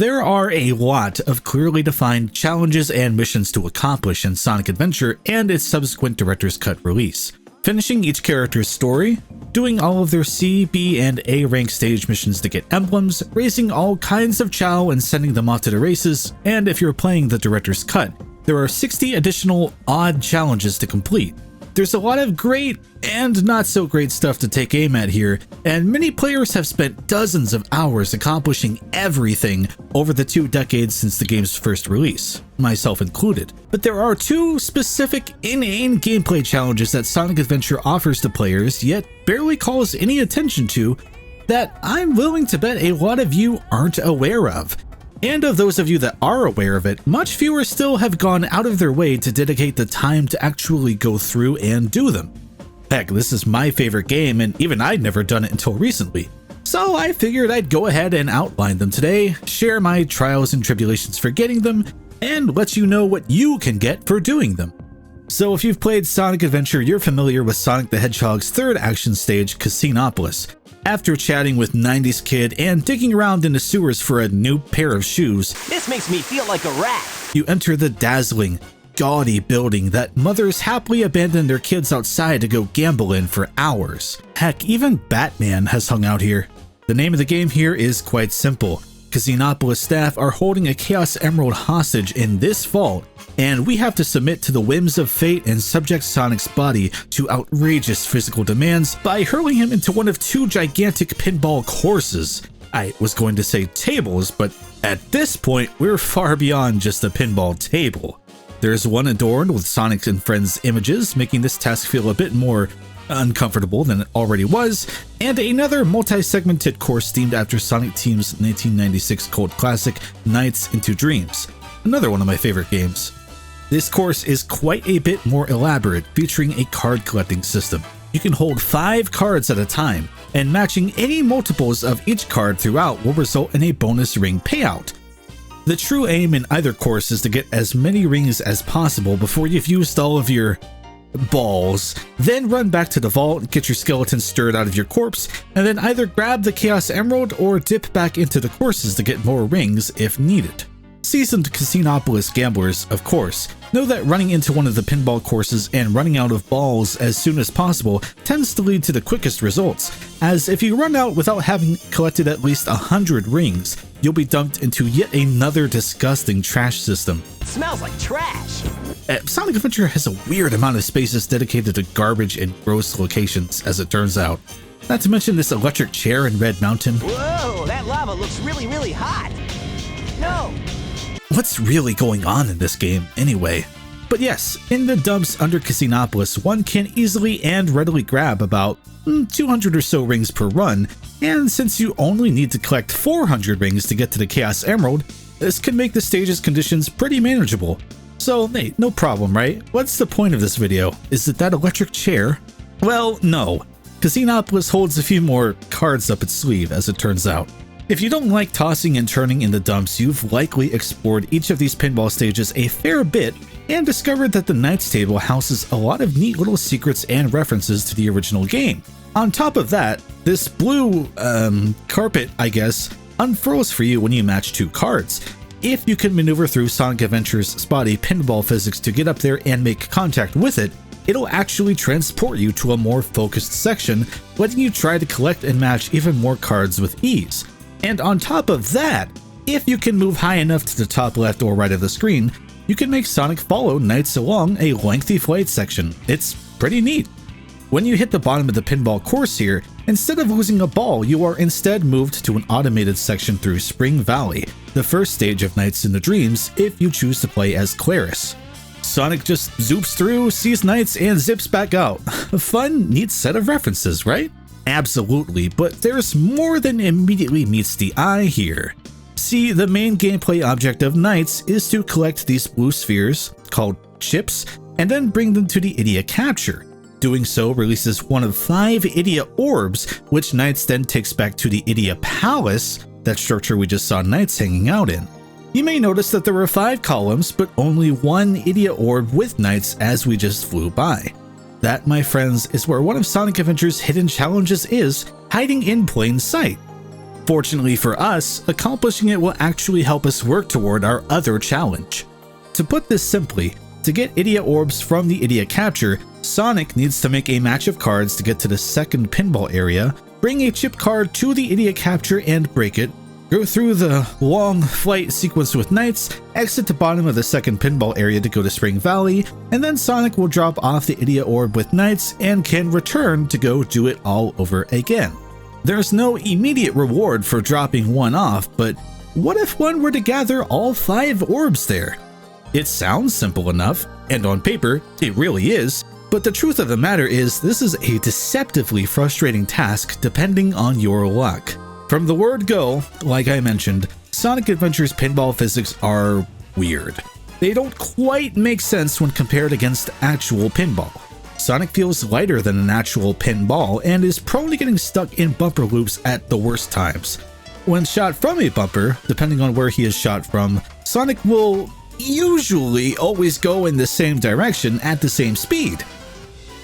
There are a lot of clearly defined challenges and missions to accomplish in Sonic Adventure and its subsequent Director's Cut release. Finishing each character's story, doing all of their C, B, and A rank stage missions to get emblems, raising all kinds of Chao and sending them off to the races, and if you're playing the Director's Cut, there are 60 additional odd challenges to complete. There's a lot of great and not so great stuff to take aim at here, and many players have spent dozens of hours accomplishing everything over the 2 decades since the game's first release, myself included. But there are 2 specific inane gameplay challenges that Sonic Adventure offers to players, yet barely calls any attention to, that I'm willing to bet a lot of you aren't aware of. And of those of you that are aware of it, much fewer still have gone out of their way to dedicate the time to actually go through and do them. Heck, this is my favorite game, and even I'd never done it until recently. So I figured I'd go ahead and outline them today, share my trials and tribulations for getting them, and let you know what you can get for doing them. So if you've played Sonic Adventure, you're familiar with Sonic the Hedgehog's third action stage, Casinopolis. After chatting with 90s Kid and digging around in the sewers for a new pair of shoes, this makes me feel like a rat. You enter the dazzling, gaudy building that mothers happily abandon their kids outside to go gamble in for hours. Heck, even Batman has hung out here. The name of the game here is quite simple. Casinopolis staff are holding a Chaos Emerald hostage in this vault, and we have to submit to the whims of fate and subject Sonic's body to outrageous physical demands by hurling him into one of 2 gigantic pinball courses. I was going to say tables, but at this point, we're far beyond just a pinball table. There's one adorned with Sonic and Friends images, making this task feel a bit more uncomfortable than it already was, and another multi-segmented course themed after Sonic Team's 1996 cult classic, Nights into Dreams, another one of my favorite games. This course is quite a bit more elaborate, featuring a card collecting system. You can hold 5 cards at a time, and matching any multiples of each card throughout will result in a bonus ring payout. The true aim in either course is to get as many rings as possible before you've used all of your balls, then run back to the vault, get your skeleton stirred out of your corpse, and then either grab the Chaos Emerald or dip back into the courses to get more rings if needed. Seasoned Casinopolis gamblers, of course, know that running into one of the pinball courses and running out of balls as soon as possible tends to lead to the quickest results, as if you run out without having collected at least 100 rings, you'll be dumped into yet another disgusting trash system. It smells like trash! Sonic Adventure has a weird amount of spaces dedicated to garbage and gross locations, as it turns out. Not to mention this electric chair in Red Mountain. Whoa, that lava looks really, really hot! No! What's really going on in this game, anyway? But yes, in the dumps under Casinopolis, one can easily and readily grab about 200 or so rings per run, and since you only need to collect 400 rings to get to the Chaos Emerald, this can make the stage's conditions pretty manageable. So hey, no problem, right? What's the point of this video? Is it that electric chair? Well, no. Casinopolis holds a few more cards up its sleeve, as it turns out. If you don't like tossing and turning in the dumps, you've likely explored each of these pinball stages a fair bit and discovered that the Knights table houses a lot of neat little secrets and references to the original game. On top of that, this blue, carpet, I guess, unfurls for you when you match 2 cards. If you can maneuver through Sonic Adventure's spotty pinball physics to get up there and make contact with it, it'll actually transport you to a more focused section, letting you try to collect and match even more cards with ease. And on top of that, if you can move high enough to the top left or right of the screen, you can make Sonic follow Knights along a lengthy flight section. It's pretty neat. When you hit the bottom of the pinball course here, instead of losing a ball, you are instead moved to an automated section through Spring Valley, the first stage of Nights in the Dreams if you choose to play as Claris. Sonic just zoops through, sees Knights, and zips back out. A fun, neat set of references, right? Absolutely, but there's more than immediately meets the eye here. See, the main gameplay object of Knights is to collect these blue spheres, called chips, and then bring them to the Idia Capture. Doing so releases one of 5 Idia Orbs, which Knights then takes back to the Idia Palace, that structure we just saw Knights hanging out in. You may notice that there were 5 columns, but only 1 Idia Orb with Knights as we just flew by. That, my friends, is where one of Sonic Adventure's hidden challenges is, hiding in plain sight. Fortunately for us, accomplishing it will actually help us work toward our other challenge. To put this simply, to get idiot orbs from the idiot capture, Sonic needs to make a match of cards to get to the second pinball area, bring a chip card to the idiot capture and break it, go through the long flight sequence with Knights, exit the bottom of the second pinball area to go to Spring Valley, and then Sonic will drop off the idiot orb with Knights and can return to go do it all over again. There's no immediate reward for dropping one off, but what if one were to gather all 5 orbs there? It sounds simple enough, and on paper, it really is, but the truth of the matter is this is a deceptively frustrating task depending on your luck. From the word go, like I mentioned, Sonic Adventure's pinball physics are weird. They don't quite make sense when compared against actual pinball. Sonic feels lighter than an actual pinball and is prone to getting stuck in bumper loops at the worst times. When shot from a bumper, depending on where he is shot from, Sonic will usually always go in the same direction at the same speed.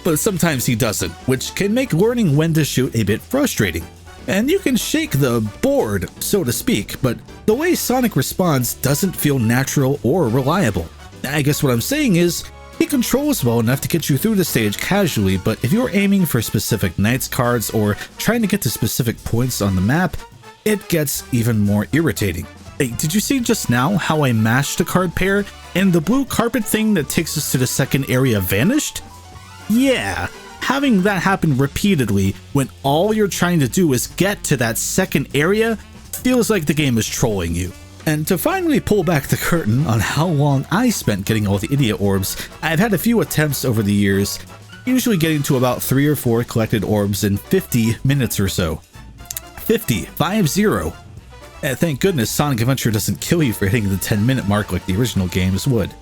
But sometimes he doesn't, which can make learning when to shoot a bit frustrating. And you can shake the board, so to speak, but the way Sonic responds doesn't feel natural or reliable. I guess what I'm saying is, he controls well enough to get you through the stage casually, but if you're aiming for specific Knights cards or trying to get to specific points on the map, it gets even more irritating. Hey, did you see just now how I mashed a card pair and the blue carpet thing that takes us to the second area vanished? Yeah, having that happen repeatedly when all you're trying to do is get to that second area feels like the game is trolling you. And to finally pull back the curtain on how long I spent getting all the idiot orbs, I've had a few attempts over the years, usually getting to about 3 or 4 collected orbs in 50 minutes or so. 50. Thank goodness Sonic Adventure doesn't kill you for hitting the 10-minute mark like the original games would.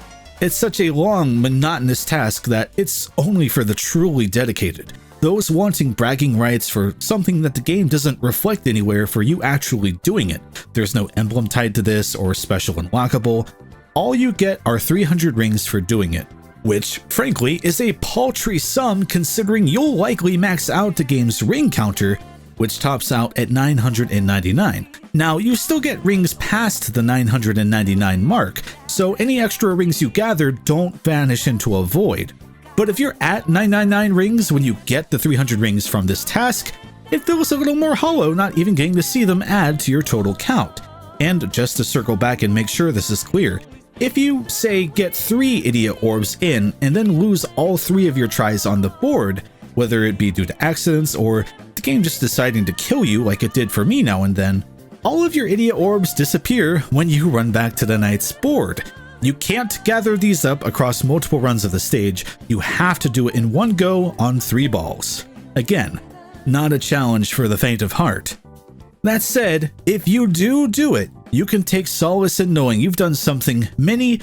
It's such a long, monotonous task that it's only for the truly dedicated, those wanting bragging rights for something that the game doesn't reflect anywhere for you actually doing it. There's no emblem tied to this or special unlockable. All you get are 300 rings for doing it, which, frankly, is a paltry sum considering you'll likely max out the game's ring counter, which tops out at 999. Now, you still get rings past the 999 mark, so any extra rings you gather don't vanish into a void. But if you're at 999 rings when you get the 300 rings from this task, it feels a little more hollow not even getting to see them add to your total count. And just to circle back and make sure this is clear, if you, say, get 3 idiot orbs in and then lose all 3 of your tries on the board, whether it be due to accidents or the game just deciding to kill you like it did for me now and then, all of your idiot orbs disappear when you run back to the Knight's board. You can't gather these up across multiple runs of the stage, you have to do it in one go on 3 balls. Again, not a challenge for the faint of heart. That said, if you do it, you can take solace in knowing you've done something many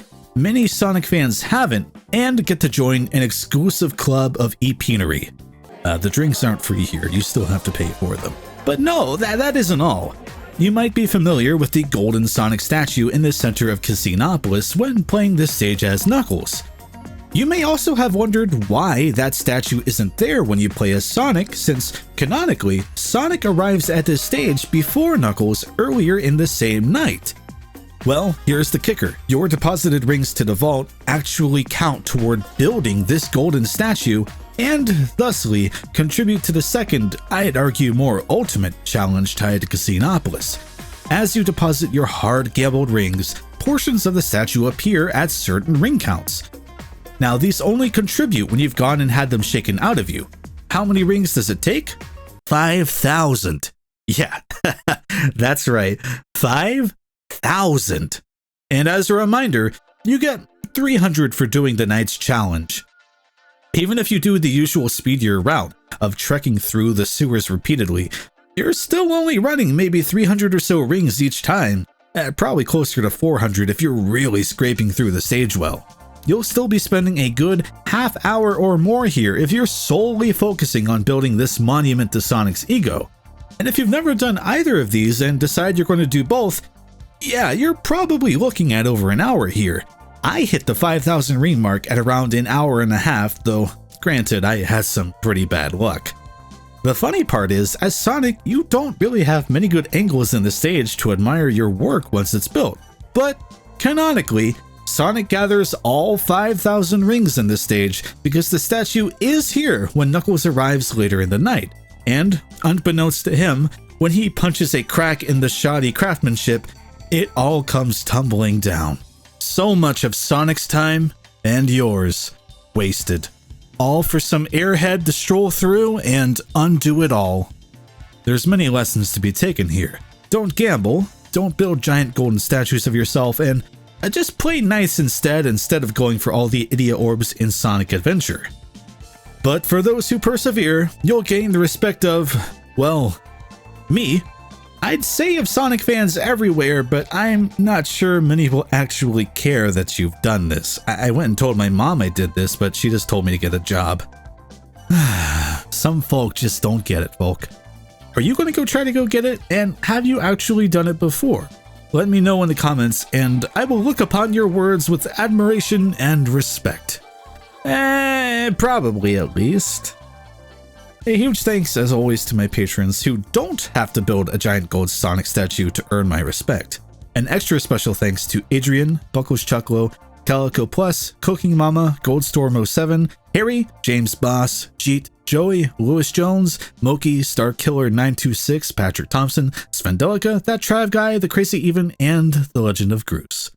Sonic fans haven't, and get to join an exclusive club of e-peanery. The drinks aren't free here, you still have to pay for them. But no, that isn't all. You might be familiar with the golden Sonic statue in the center of Casinopolis when playing this stage as Knuckles. You may also have wondered why that statue isn't there when you play as Sonic, since, canonically, Sonic arrives at this stage before Knuckles earlier in the same night. Well, here's the kicker. Your deposited rings to the vault actually count toward building this golden statue, and thusly contribute to the second, I'd argue more ultimate, challenge tied to Casinopolis. As you deposit your hard gambled rings, portions of the statue appear at certain ring counts. Now, these only contribute when you've gone and had them shaken out of you. How many rings does it take? 5,000. Yeah, that's right, 5,000. And as a reminder, you get 300 for doing the night's challenge. Even if you do the usual speedier route of trekking through the sewers repeatedly, you're still only running maybe 300 or so rings each time, probably closer to 400 if you're really scraping through the stage well. You'll still be spending a good half hour or more here if you're solely focusing on building this monument to Sonic's ego. And if you've never done either of these and decide you're going to do both, yeah, you're probably looking at over an hour here. I hit the 5,000 ring mark at around an hour and a half, though granted I had some pretty bad luck. The funny part is, as Sonic, you don't really have many good angles in the stage to admire your work once it's built. But canonically, Sonic gathers all 5,000 rings in this stage because the statue is here when Knuckles arrives later in the night. And, unbeknownst to him, when he punches a crack in the shoddy craftsmanship, it all comes tumbling down. So much of Sonic's time, and yours, wasted. All for some airhead to stroll through and undo it all. There's many lessons to be taken here. Don't gamble, don't build giant golden statues of yourself, and just play nice instead of going for all the idiot orbs in Sonic Adventure. But for those who persevere, you'll gain the respect of, well, me. I'd say of Sonic fans everywhere, but I'm not sure many will actually care that you've done this. I went and told my mom I did this, but she just told me to get a job. Some folk just don't get it, folk. Are you going to try to go get it? And have you actually done it before? Let me know in the comments, and I will look upon your words with admiration and respect. Probably at least. A huge thanks, as always, to my patrons who don't have to build a giant gold Sonic statue to earn my respect. An extra special thanks to Adrian, Buckles Chucklo, Calico Plus, Cooking Mama, Goldstorm07, Harry, James Boss, Jeet, Joey, Lewis Jones, Moki, Starkiller926, Patrick Thompson, Svendelica, That Trav Guy, The Crazy Even, and The Legend of Groose.